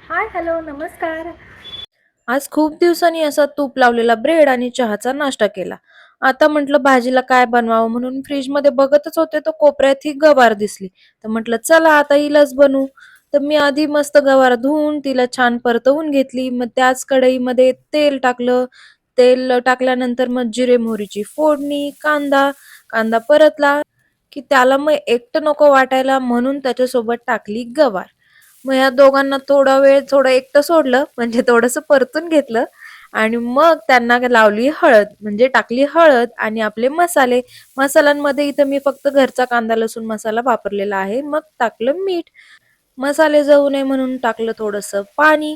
हाय, hello, नमस्कार. आज खूप दिवसांनी असा तूप लावलेला ब्रेड आणि चहाचा नाश्ता केला. आता म्हटलं भाजीला काय बनवावं म्हणून फ्रीजमध्ये बघतच होते, तर कोपऱ्यात ही गवार दिसली. तर म्हटलं चला आता हिलाच बनवू. तर मी आधी मस्त गवार धुवून तिला छान परतवून घेतली. मग त्याच कढईमध्ये तेल टाकलं. तेल टाकल्यानंतर मग जिरे मोहरीची फोडणी, कांदा, कांदा परतला की त्याला मग एकटं नको वाटायला म्हणून त्याच्यासोबत टाकली गवार. मग ह्या दोघांना थोडा वेळ थोडं एकटं सोडलं म्हणजे थोडंसं परतून घेतलं आणि मग त्यांना लावली हळद म्हणजे टाकली हळद आणि आपले मसाले. मसाल्यांमध्ये इथं मी फक्त घरचा कांदा लसूण मसाला वापरलेला आहे. मग टाकलं मीठ. मसाले जळू नये म्हणून टाकलं थोडंसं पाणी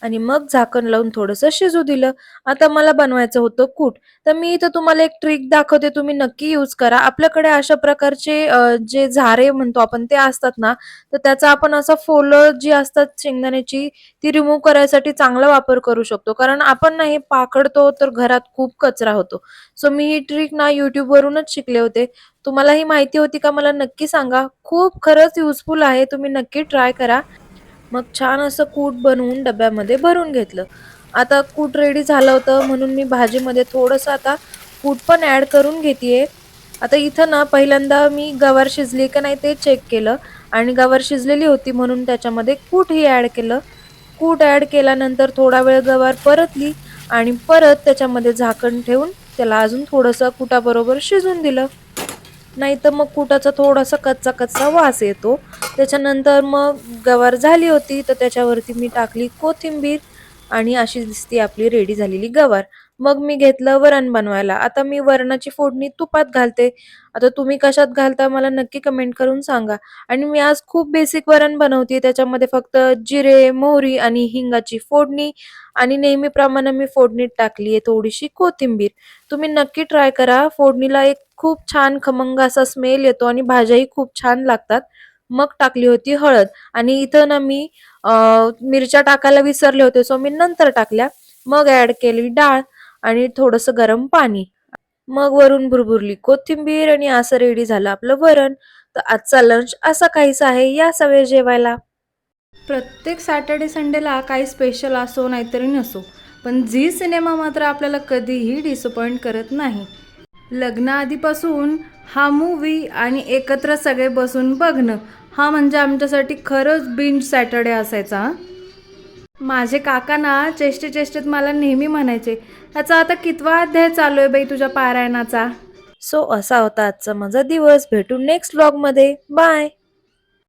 आणि मग झाकण लावून थोडंसं शिजू दिलं. आता मला बनवायचं होतं कूट. तर मी इथं तुम्हाला एक ट्रिक दाखवते, तुम्ही नक्की यूज करा. आपल्याकडे अशा प्रकारचे जे झारे म्हणतो आपण ते असतात ना, तर त्याचा आपण असा फोलं जी असतात शेंगदाण्याची ती रिमूव्ह करायसाठी चांगला वापर करू शकतो. कारण आपण ना हे पाखडतो तर घरात खूप कचरा होतो. सो मी ही ट्रिक ना YouTubeवरूनच शिकले होते. तुम्हाला ही माहिती होती का मला नक्की सांगा. खूप खरंच युजफुल आहे. तुम्ही नक्की ट्राय करा. मग छान असं कूट बनवून डब्यामध्ये भरून घेतलं. आता कूट रेडी झालं होतं म्हणून मी भाजीमध्ये थोडंसं आता कूट पण ॲड करून घेतीये. आता इथं ना पहिल्यांदा मी गवार शिजली का नाही ते चेक केलं आणि गवार शिजलेली होती म्हणून त्याच्यामध्ये कूटही ॲड केलं. कूट ॲड केल्यानंतर थोडा वेळ गवार परतली आणि परत त्याच्यामध्ये झाकण ठेवून त्याला अजून थोडंसं कुटाबरोबर शिजून दिलं. नाहीतर मग कुटाचा थोडासा कच्चा-कच्चा वास येतो. त्याच्यानंतर मग गवार झाली होती, तर त्याच्यावरती मी टाकली कोथिंबीर आणि अशी दिसते आपली रेडी झालेली गवार. मग मी घेतलं वरण बनवायला. आता मी वरणाची फोडणी तुपात घालते. आता तुम्ही कशात घालता मला नक्की कमेंट करून सांगा. आणि मी आज खूप बेसिक वरण बनवते. त्याच्यामध्ये फक्त जिरे, मोहरी आणि हिंगाची फोडणी आणि नेहमीप्रमाणे मी फोडणीत टाकली आहे थोडीशी कोथिंबीर. तुम्ही नक्की ट्राय करा. फोडणीला एक खूप छान खमंग असा स्मेल येतो आणि भाज्याही खूप छान लागतात. मग टाकली होती हळद आणि इथं ना मी अ, मिरच्या टाकायला विसरले होते, सो मी नंतर टाकल्या. मग ॲड केली डाळ आणि थोडंसं गरम पाणी. मग वरून भुरभुरली कोथिंबीर आणि असं रेडी झालं आपलं वरण. तर आजचा लंच असा काहीसा आहे. या सगळे जेवायला. प्रत्येक सॅटर्डे संडेला काही स्पेशल असो नाहीतरी नसो, पण झी सिनेमा मात्र आपल्याला कधीही डिसअपॉइंट करत नाही. लग्नाआधीपासून हा मूव्ही आणि एकत्र सगळे बसून बघणं हा म्हणजे आमच्यासाठी खरंच बिंज सॅटर्डे असायचा हं. माझे काका ना चेष्टेत मला नेहमी म्हणायचे, "ह्याचा आता कितवा अध्याय चालू आहे बाई तुझ्या पारायणाचा?" सो असा होता आजचा माझा दिवस. भेटू नेक्स्ट व्लॉगमध्ये. बाय.